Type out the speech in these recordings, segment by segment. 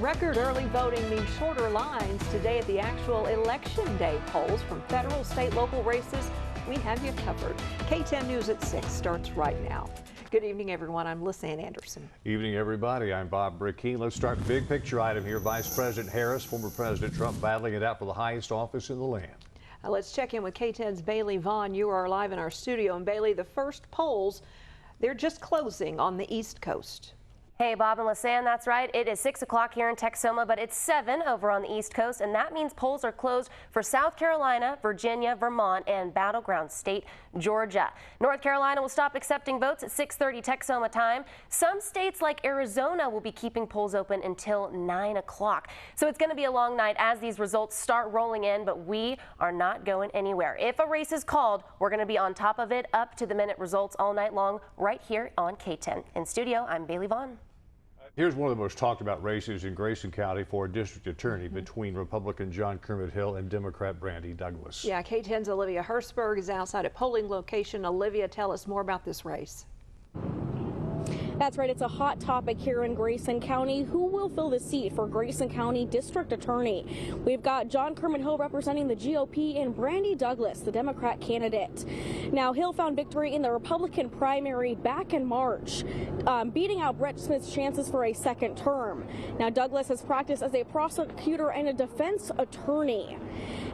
Record early voting means shorter lines today at the actual Election Day polls. From federal, state, local races, we have you covered. Kten News at 6 starts right now. Good evening, everyone. I'm Lisanne Anderson. Evening, everybody. I'm Bob Brickeen. Let's start big picture item here. Vice President Harris, former President Trump battling it out for the highest office in the land. Let's check in with Kten's Bailey Vaughn. You are live in our studio. And Bailey, the first polls, they're just closing on the East Coast. Hey, Bob and Lisanne, that's right. It is 6 o'clock here in Texoma, but it's 7 over on the East Coast, and that means polls are closed for South Carolina, Virginia, Vermont, and battleground state Georgia. North Carolina will stop accepting votes at 6:30 Texoma time. Some states like Arizona will be keeping polls open until 9 o'clock. So it's going to be a long night as these results start rolling in, but we are not going anywhere. If a race is called, we're going to be on top of it, up to the minute results all night long, right here on Kten. In studio, I'm Bailey Vaughn. Here's one of the most talked about races in Grayson County for a district attorney between Republican John Kermit Hill and Democrat Brandy Douglas. Yeah, Kten's Olivia Hertzberg is outside a polling location. Olivia, tell us more about this race. That's right, it's a hot topic here in Grayson County. Who will fill the seat for Grayson County District Attorney? We've got John Kermit Hill representing the GOP and Brandy Douglas, the Democrat candidate. Now, Hill found victory in the Republican primary back in March, beating out Brett Smith's chances for a second term. Now, Douglas has practiced as a prosecutor and a defense attorney.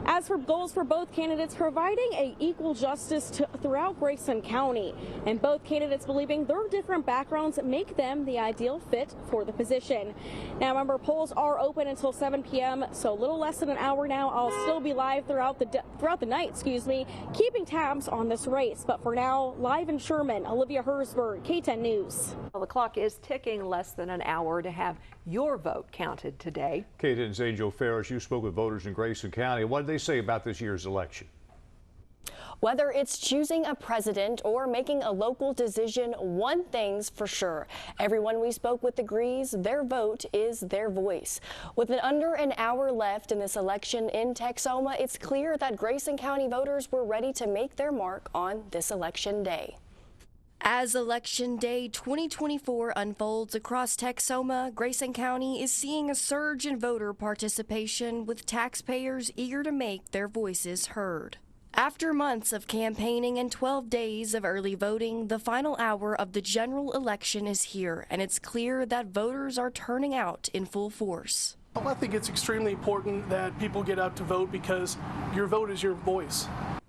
As for goals for both candidates, providing equal justice throughout Grayson County, and both candidates believing their different backgrounds make them the ideal fit for the position. Now, remember, polls are open until 7 p.m., so a little less than an hour now. I'll still be live throughout the night, keeping tabs on this race. But for now, live in Sherman, Olivia Hertzberg, Kten News. Well, the clock is ticking, less than an hour to have your vote counted today. Kten's Angel Ferris, you spoke with voters in Grayson County. What did they say about this year's election? Whether it's choosing a president or making a local decision, one thing's for sure. Everyone we spoke with agrees their vote is their voice. With under an hour left in this election in Texoma, it's clear that Grayson County voters were ready to make their mark on this election day. As Election Day 2024 unfolds across Texoma, Grayson County is seeing a surge in voter participation, with taxpayers eager to make their voices heard. After months of campaigning and 12 days of early voting, the final hour of the general election is here, and it's clear that voters are turning out in full force. I think it's extremely important that people get out to vote because your vote is your voice.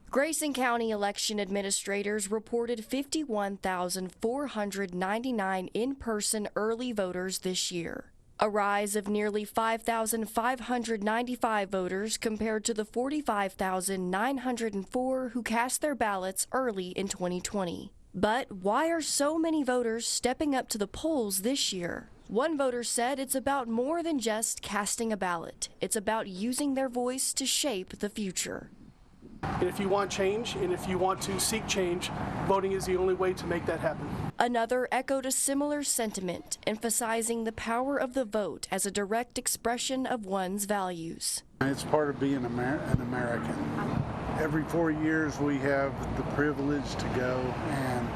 Grayson County election administrators reported 51,499 in-person early voters this year, a rise of nearly 5,595 voters compared to the 45,904 who cast their ballots early in 2020. But why are so many voters stepping up to the polls this year? One voter said it's about more than just casting a ballot. It's about using their voice to shape the future. And if you want change, and if you want to seek change, voting is the only way to make that happen. Another echoed a similar sentiment, emphasizing the power of the vote as a direct expression of one's values. It's part of being an American. Every 4 years we have the privilege to go and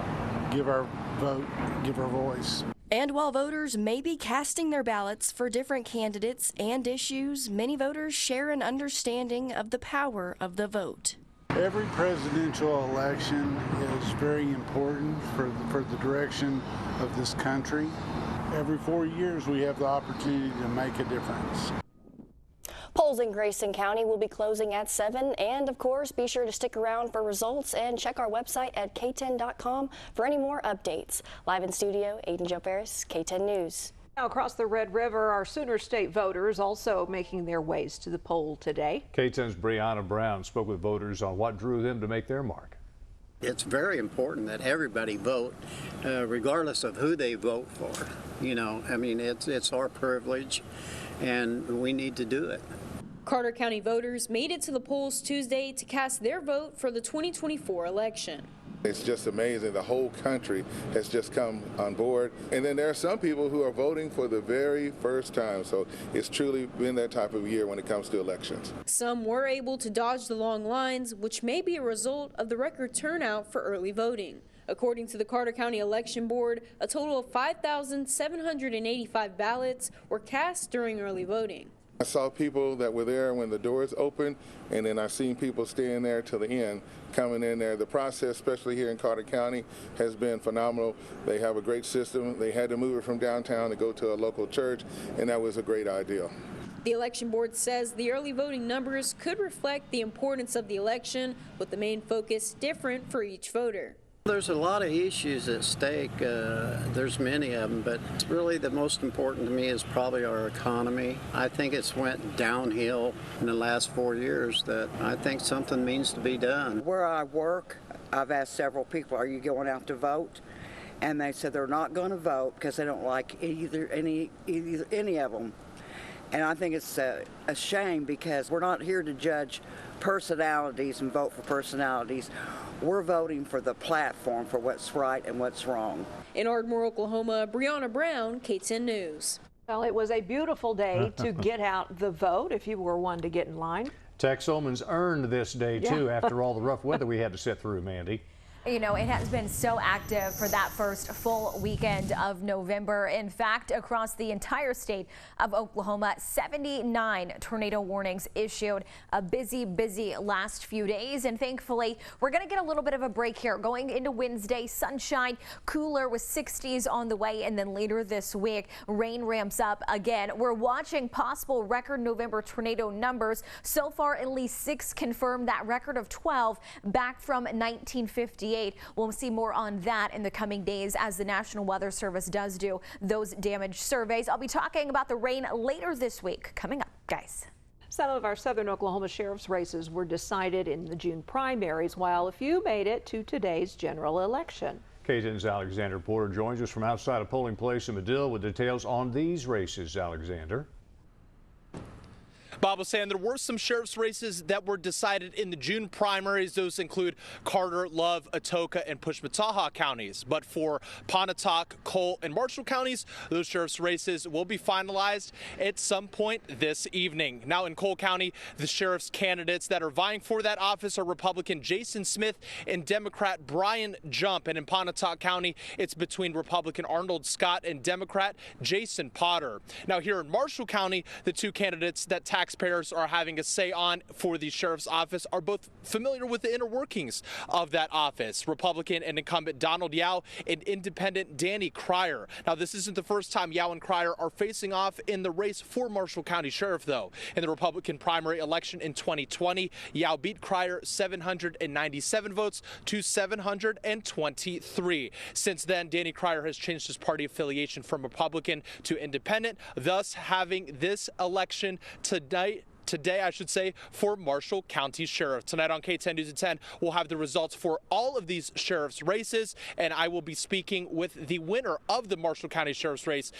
give our vote, give our voice. And while voters may be casting their ballots for different candidates and issues, many voters share an understanding of the power of the vote. Every presidential election is very important for the direction of this country. Every 4 years we have the opportunity to make a difference. Polls in Grayson County will be closing at 7, and of course, be sure to stick around for results and check our website at kten.com for any more updates. Live in studio, Angel Ferris, Kten News. Now, across the Red River, our Sooner State voters also making their ways to the poll today. Kten's Brianna Brown spoke with voters on what drew them to make their mark. It's very important that everybody vote, regardless of who they vote for. You know, I mean, it's our privilege, and we need to do it. Carter County voters made it to the polls Tuesday to cast their vote for the 2024 election. It's just amazing. The whole country has just come on board. And then there are some people who are voting for the very first time. So it's truly been that type of year when it comes to elections. Some were able to dodge the long lines, which may be a result of the record turnout for early voting. According to the Carter County Election Board, a total of 5,785 ballots were cast during early voting. I saw people that were there when the doors opened, and then I've seen people staying there till the end, coming in there. The process, especially here in Carter County, has been phenomenal. They have a great system. They had to move it from downtown to go to a local church, and that was a great idea. The election board says the early voting numbers could reflect the importance of the election, with the main focus different for each voter. There's a lot of issues at stake. There's many of them, but really the most important to me is probably our economy. I think it's went downhill in the last 4 years that I think something needs to be done. Where I work, I've asked several people, are you going out to vote? And they said they're not going to vote because they don't like any of them. And I think it's a shame because we're not here to judge personalities and vote for personalities. We're voting for the platform for what's right and what's wrong. In Ardmore, Oklahoma, Brianna Brown, Kten News. Well, it was a beautiful day to get out the vote if you were one to get in line. Texomans earned this day, too, after all the rough weather we had to sit through, Mandy. You know, it has been so active for that first full weekend of November. In fact, across the entire state of Oklahoma, 79 tornado warnings issued. A busy last few days. And thankfully, we're going to get a little bit of a break here. Going into Wednesday, sunshine, cooler with 60s on the way. And then later this week, rain ramps up again. We're watching possible record November tornado numbers. So far, at least 6 confirmed that record of 12 back from 1958. We'll see more on that in the coming days as the National Weather Service does do those damage surveys. I'll be talking about the rain later this week. Coming up, guys. Some of our southern Oklahoma sheriff's races were decided in the June primaries, while a few made it to today's general election. Kten's Alexander Porter joins us from outside a polling place in Medill with details on these races. Alexander. Bob was saying there were some sheriff's races that were decided in the June primaries. Those include Carter, Love, Atoka, and Pushmataha counties. But for Pontotoc, Cole, and Marshall counties, those sheriff's races will be finalized at some point this evening. Now in Cole County, the sheriff's candidates that are vying for that office are Republican Jason Smith and Democrat Brian Jump. And in Pontotoc County, it's between Republican Arnold Scott and Democrat Jason Potter. Now here in Marshall County, the two candidates that taxpayers are having a say on for the sheriff's office are both familiar with the inner workings of that office. Republican and incumbent Donald Yao and independent Danny Cryer. Now, this isn't the first time Yao and Cryer are facing off in the race for Marshall County Sheriff, though. In the Republican primary election in 2020, Yao beat Cryer 797 votes to 723. Since then, Danny Cryer has changed his party affiliation from Republican to independent, thus having this election today, I should say, for Marshall County Sheriff. Tonight on Kten News at 10, we'll have the results for all of these sheriff's races, and I will be speaking with the winner of the Marshall County Sheriff's race,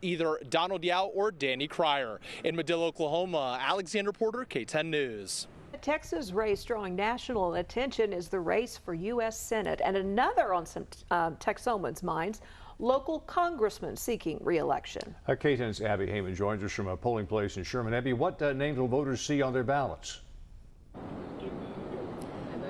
either Donald Yao or Danny Cryer. In Medill, Oklahoma, Alexander Porter, Kten News. The Texas race drawing national attention is the race for U.S. Senate, and another on some Texomans' minds, local congressman seeking re-election. Kten's Abby Heyman joins us from a polling place in Sherman. Abby, what names will voters see on their ballots?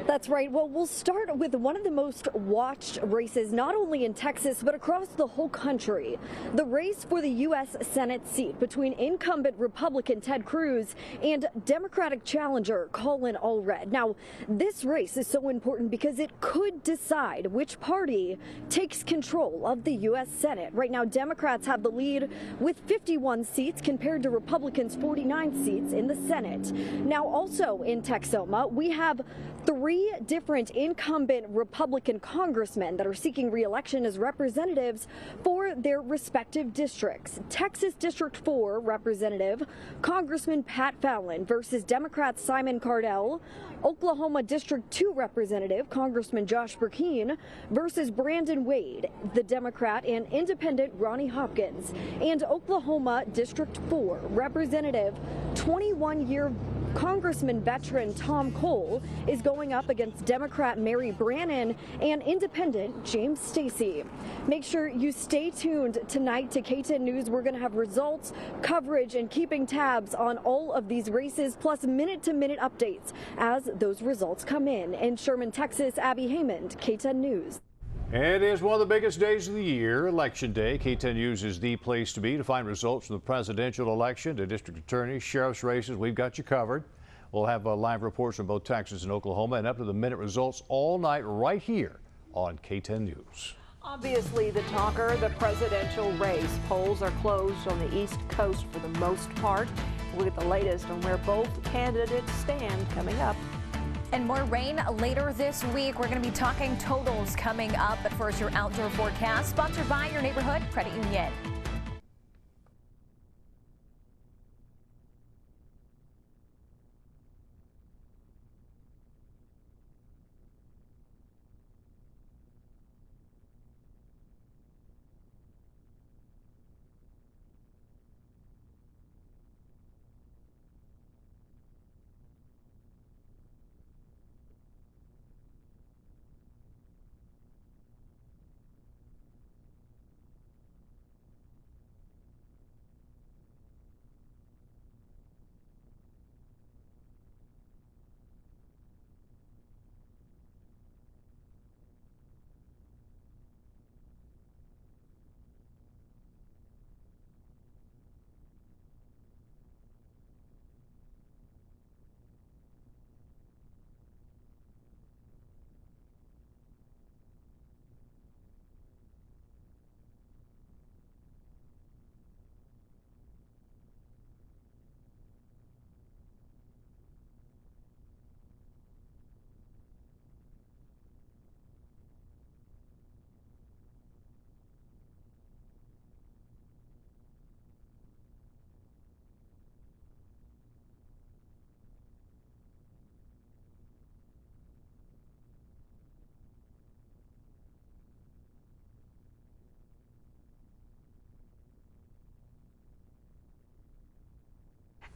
That's right. Well, we'll start with one of the most watched races, not only in Texas, but across the whole country. The race for the U.S. Senate seat between incumbent Republican Ted Cruz and Democratic challenger Colin Allred. Now, this race is so important because it could decide which party takes control of the U.S. Senate. Right now, Democrats have the lead with 51 seats compared to Republicans' 49 seats in the Senate. Now, also in Texoma, we have 3 different incumbent Republican congressmen that are seeking re-election as representatives for their respective districts. Texas District 4 Representative Congressman Pat Fallon versus Democrat Simon Cardell. Oklahoma District 2 Representative Congressman Josh Burkeen versus Brandon Wade, the Democrat, and independent Ronnie Hopkins. And Oklahoma District 4 Representative 21-year Congressman veteran Tom Cole is going up against Democrat Mary Brannon and independent James Stacy. Make sure you stay tuned tonight to Kten News. We're going to have results, coverage, and keeping tabs on all of these races, plus minute-to-minute updates as those results come in. In Sherman, Texas, Abby Heyman, Kten News. It is one of the biggest days of the year, Election Day. Kten News is the place to be to find results from the presidential election, to district attorneys, sheriff's races. We've got you covered. We'll have live reports from both Texas and Oklahoma and up-to-the-minute results all night right here on Kten News. Obviously the talker, the presidential race. Polls are closed on the East Coast for the most part. We'll get the latest on where both candidates stand coming up. And more rain later this week. We're going to be talking totals coming up. But first, your outdoor forecast, sponsored by your neighborhood credit union.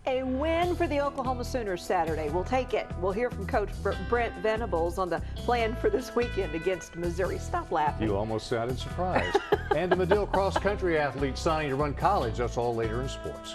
A win for the Oklahoma Sooners Saturday. We'll take it. We'll hear from Coach Brent Venables on the plan for this weekend against Missouri. Stop laughing. You almost sounded surprised. And a Medill cross-country athlete signing to run college. That's all later in sports.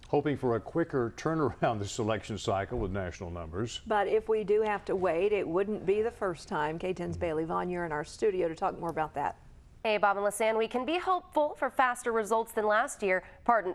Hoping for a quicker turnaround this election cycle with national numbers. But if we do have to wait, it wouldn't be the first time. Kten's Bailey Vaughn, you're in our studio to talk more about that. Hey, Bob and Lisanne, we can be hopeful for faster results than last year.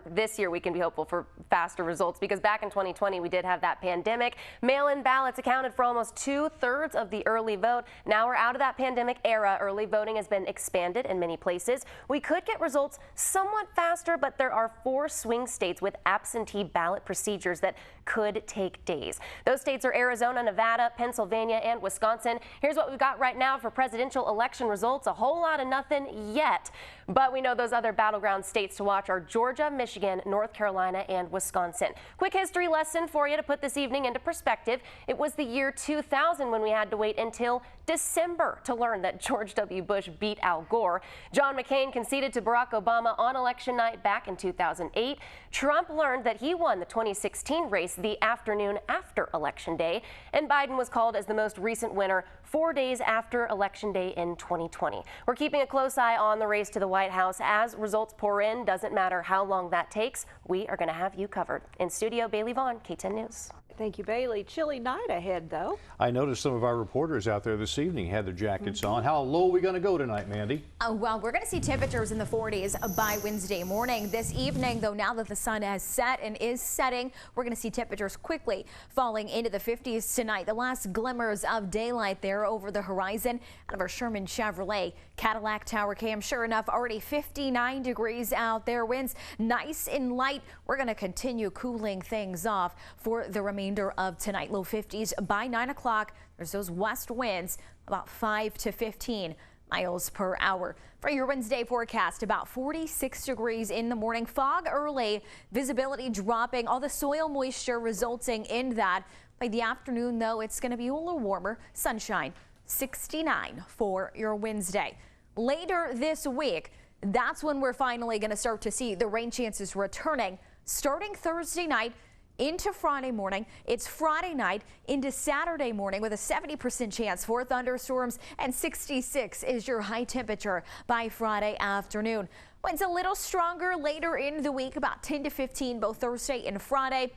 This year we can be hopeful for faster results because back in 2020 we did have that pandemic. Mail-in ballots accounted for almost 2/3 of the early vote. Now we're out of that pandemic era. Early voting has been expanded in many places. We could get results somewhat faster, but there are 4 swing states with absentee ballot procedures that could take days. Those states are Arizona, Nevada, Pennsylvania, and Wisconsin. Here's what we've got right now for presidential election results. A whole lot of nothing yet. But we know those other battleground states to watch are Georgia, Michigan, North Carolina, and Wisconsin. Quick history lesson for you to put this evening into perspective. It was the year 2000 when we had to wait until December to learn that George W. Bush beat Al Gore. John McCain conceded to Barack Obama on election night back in 2008. Trump learned that he won the 2016 race the afternoon after Election Day, and Biden was called as the most recent winner 4 days after Election Day in 2020. We're keeping a close eye on the race to the White House as results pour in. Doesn't matter how long that takes, we are going to have you covered. In studio, Bailey Vaughn, Kten News. Thank you, Bailey. Chilly night ahead, though. I noticed some of our reporters out there this evening had their jackets on. How low are we going to go tonight, Mandy? Well, we're going to see temperatures in the 40s by Wednesday morning. This evening, though, now that the sun has set and is setting, we're going to see temperatures quickly falling into the 50s tonight. The last glimmers of daylight there over the horizon out of our Sherman Chevrolet Cadillac Tower cam. Sure enough, already 59 degrees out there. Winds nice and light. We're going to continue cooling things off for the remainder of tonight. Low 50s by 9 o'clock. There's those west winds about 5 to 15 miles per hour. For your Wednesday forecast, about 46 degrees in the morning. Fog early, visibility dropping, all the soil moisture resulting in that. By the afternoon, though, it's going to be a little warmer. Sunshine, 69 for your Wednesday. Later this week, that's when we're finally going to start to see the rain chances returning. Starting Thursday night into Friday morning. It's Friday night into Saturday morning with a 70% chance for thunderstorms, and 66 is your high temperature by Friday afternoon. Winds a little stronger later in the week, about 10 to 15 both Thursday and Friday.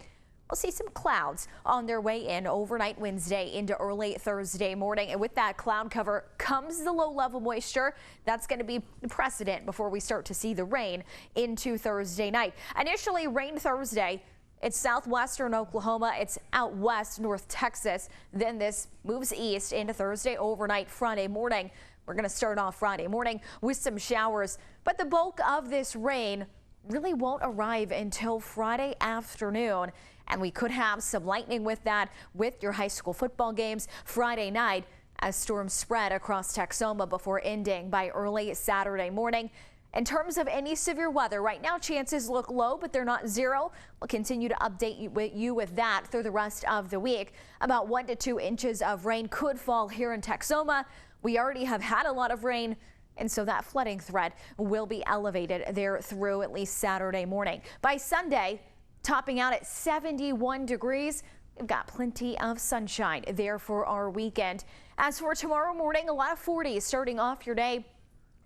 We'll see some clouds on their way in overnight Wednesday into early Thursday morning. And with that cloud cover comes the low level moisture. That's going to be precedent before we start to see the rain into Thursday night. Initially rain Thursday. It's southwestern Oklahoma. It's out west, North Texas. Then this moves east into Thursday overnight, Friday morning. We're going to start off Friday morning with some showers, but the bulk of this rain really won't arrive until Friday afternoon. And we could have some lightning with that with your high school football games Friday night as storms spread across Texoma before ending by early Saturday morning. In terms of any severe weather, right now chances look low, but they're not zero. We'll continue to update you with that through the rest of the week. About 1 to 2 inches of rain could fall here in Texoma. We already have had a lot of rain, and so that flooding threat will be elevated there through at least Saturday morning. By Sunday, topping out at 71 degrees. We've got plenty of sunshine there for our weekend. As for tomorrow morning, a lot of 40s starting off your day.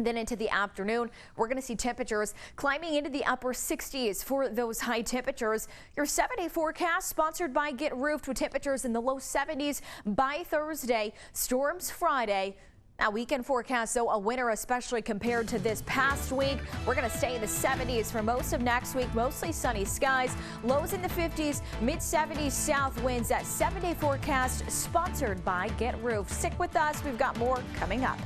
Then into the afternoon, we're going to see temperatures climbing into the upper 60s for those high temperatures. Your 7-day forecast sponsored by Get Roofed with temperatures in the low 70s by Thursday. Storms Friday. Now, weekend forecast, so a winter, especially compared to this past week. We're going to stay in the 70s for most of next week, mostly sunny skies. Lows in the 50s, mid 70s south winds. That 7-day forecast sponsored by Get Roofed. Stick with us. We've got more coming up.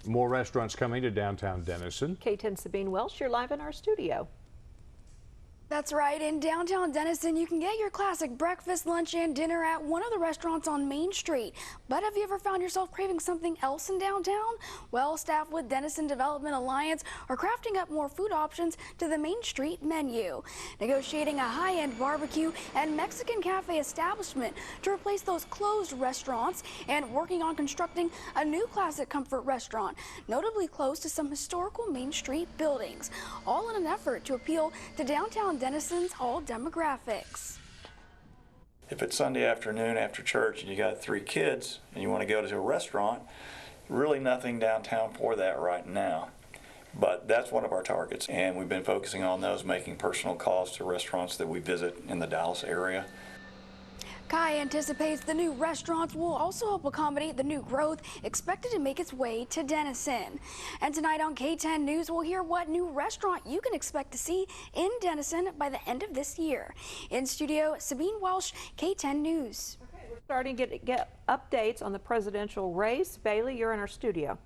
More restaurants coming to downtown Denison. Kten Sabine Welsh, you're live in our studio. That's right. In downtown Denison, you can get your classic breakfast, lunch, and dinner at one of the restaurants on Main Street. But have you ever found yourself craving something else in downtown? Well, staff with Denison Development Alliance are crafting up more food options to the Main Street menu, negotiating a high-end barbecue and Mexican cafe establishment to replace those closed restaurants, and working on constructing a new classic comfort restaurant, notably close to some historical Main Street buildings, all in an effort to appeal to downtown Denison's all demographics. If it's Sunday afternoon after church and you got 3 kids and you want to go to a restaurant, really nothing downtown for that right now. But that's one of our targets, and we've been focusing on those, making personal calls to restaurants that we visit in the Dallas area. Kai anticipates the new restaurants will also help accommodate the new growth expected to make its way to Denison. And tonight on K10 News, we'll hear what new restaurant you can expect to see in Denison by the end of this year. In studio, Sabine Welsh, K10 News. Okay, we're starting to get updates on the presidential race. Bailey, you're in our studio.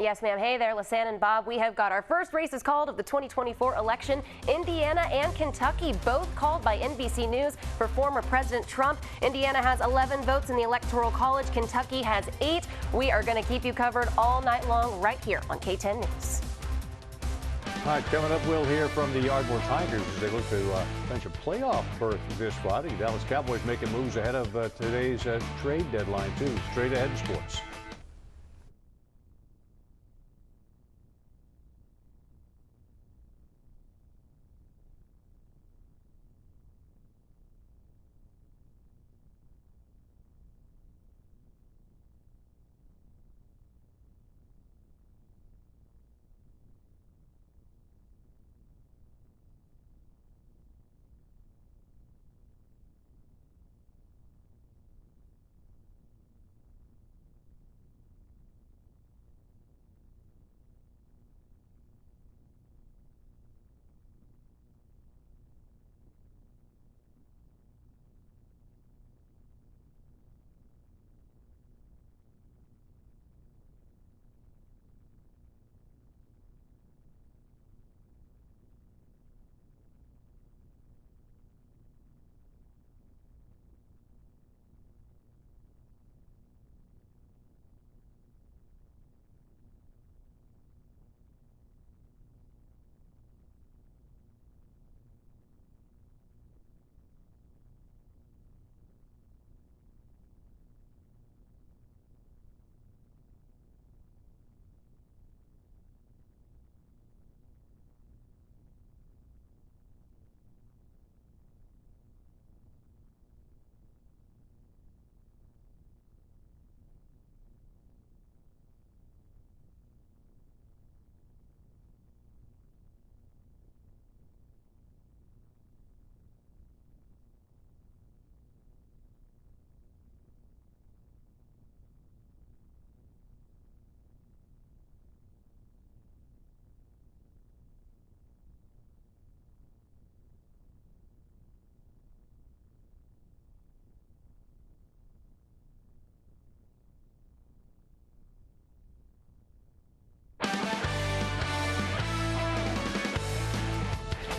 Yes, ma'am. Hey there, Lisanne and Bob. We have got our first races called of the 2024 election. Indiana and Kentucky both called by NBC News for former President Trump. Indiana has 11 votes in the Electoral College. Kentucky has 8. We are going to keep you covered all night long right here on K10 News. All right, coming up, we'll hear from the Ardmore Tigers as they look to clinch a playoff berth this Friday. Dallas Cowboys making moves ahead of today's trade deadline, too. Straight ahead in sports.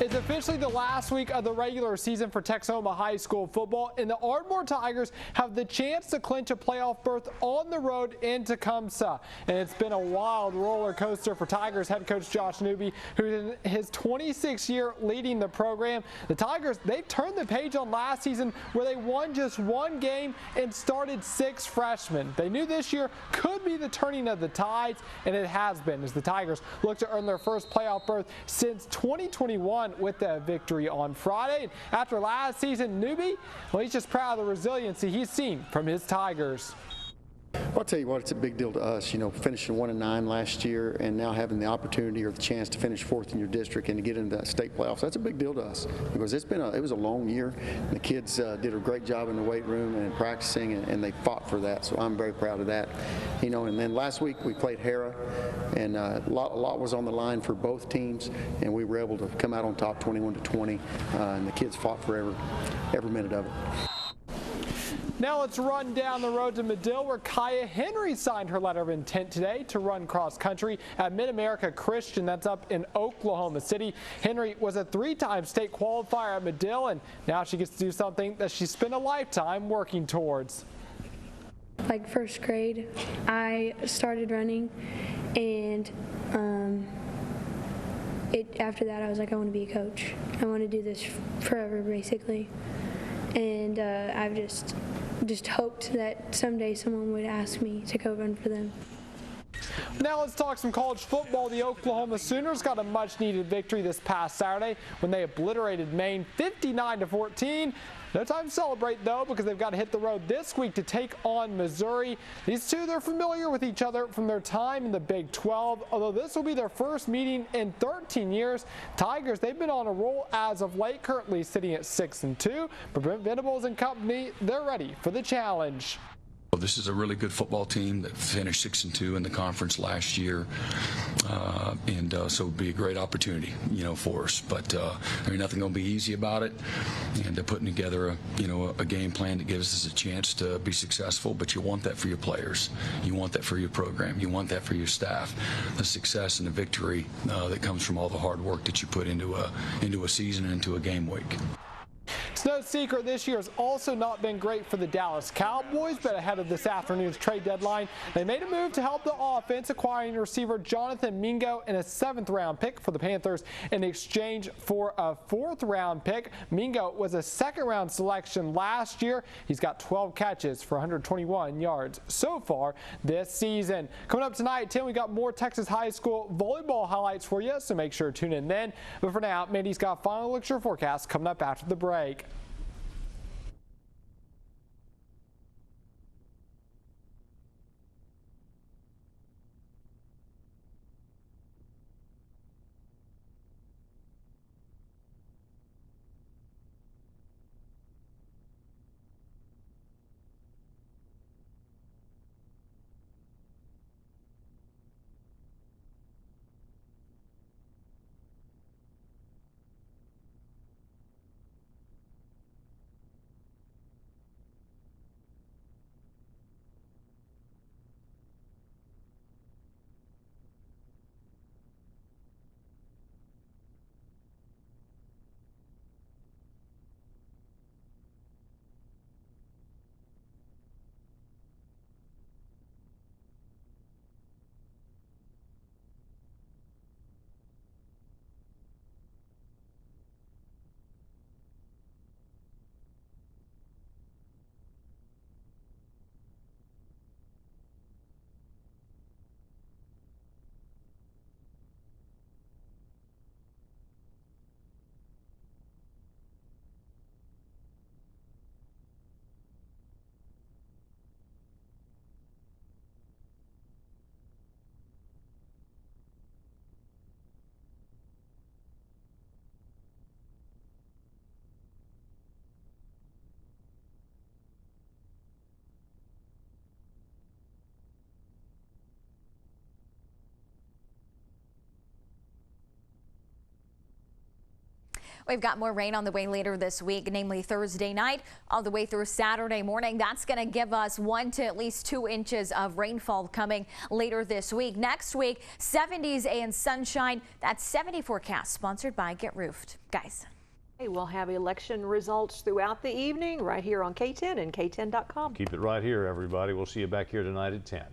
It's officially the last week of the regular season for Texoma High School football, and the Ardmore Tigers have the chance to clinch a playoff berth on the road in Tecumseh. And it's been a wild roller coaster for Tigers head coach Josh Newby, who's in his 26th year leading the program. The Tigers, they've turned the page on last season where they won just 1 game and started 6 freshmen. They knew this year could be the turning of the tides, and it has been as the Tigers look to earn their first playoff berth since 2021 with that victory on Friday. And after last season, Newby, well, he's just proud of the resiliency he's seen from his Tigers. Well, I'll tell you what, it's a big deal to us, you know, finishing 1-9 last year and now having the opportunity or the chance to finish 4th in your district and to get into that state playoffs. That's a big deal to us because it was a long year. The kids did a great job in the weight room and practicing, and they fought for that. So I'm very proud of that. You know, and then last week we played Hera, and a lot was on the line for both teams, and we were able to come out on top 21-20, and the kids fought for every minute of it. Now let's run down the road to Medill, where Kaya Henry signed her letter of intent today to run cross country at Mid-America Christian. That's up in Oklahoma City. Henry was a 3-time state qualifier at Medill, and now she gets to do something that she spent a lifetime working towards. Like first grade, I started running, and after that I was like, I want to be a coach. I want to do this forever, basically. And I've just hoped that someday someone would ask me to go run for them. Now let's talk some college football. The Oklahoma Sooners got a much-needed victory this past Saturday when they obliterated Maine 59-14. No time to celebrate, though, because they've got to hit the road this week to take on Missouri. These two, they're familiar with each other from their time in the Big 12, although this will be their first meeting in 13 years. Tigers, they've been on a roll as of late, currently sitting at 6-2. But Brent Venables and company, they're ready for the challenge. This is a really good football team that finished 6-2 in the conference last year, and so it would be a great opportunity, for us. But nothing going to be easy about it, and putting together a game plan that gives us a chance to be successful. But you want that for your players, you want that for your program, you want that for your staff. The success and the victory that comes from all the hard work that you put into a season and into a game week. It's no secret this year has also not been great for the Dallas Cowboys, but ahead of this afternoon's trade deadline, they made a move to help the offense, acquiring receiver Jonathan Mingo and a 7th-round pick for the Panthers in exchange for a 4th-round pick. Mingo was a 2nd-round selection last year. He's got 12 catches for 121 yards so far this season. Coming up tonight at 10, we got more Texas high school volleyball highlights for you, so make sure to tune in then. But for now, Mandy's got a final look at your forecast coming up after the break. We've got more rain on the way later this week, namely Thursday night all the way through Saturday morning. That's going to give us 1 to at least 2 inches of rainfall coming later this week. Next week, 70s and sunshine. That's 70 forecast, sponsored by Get Roofed. Guys. Hey, we'll have election results throughout the evening right here on Kten and Kten.com. Keep it right here, everybody. We'll see you back here tonight at 10.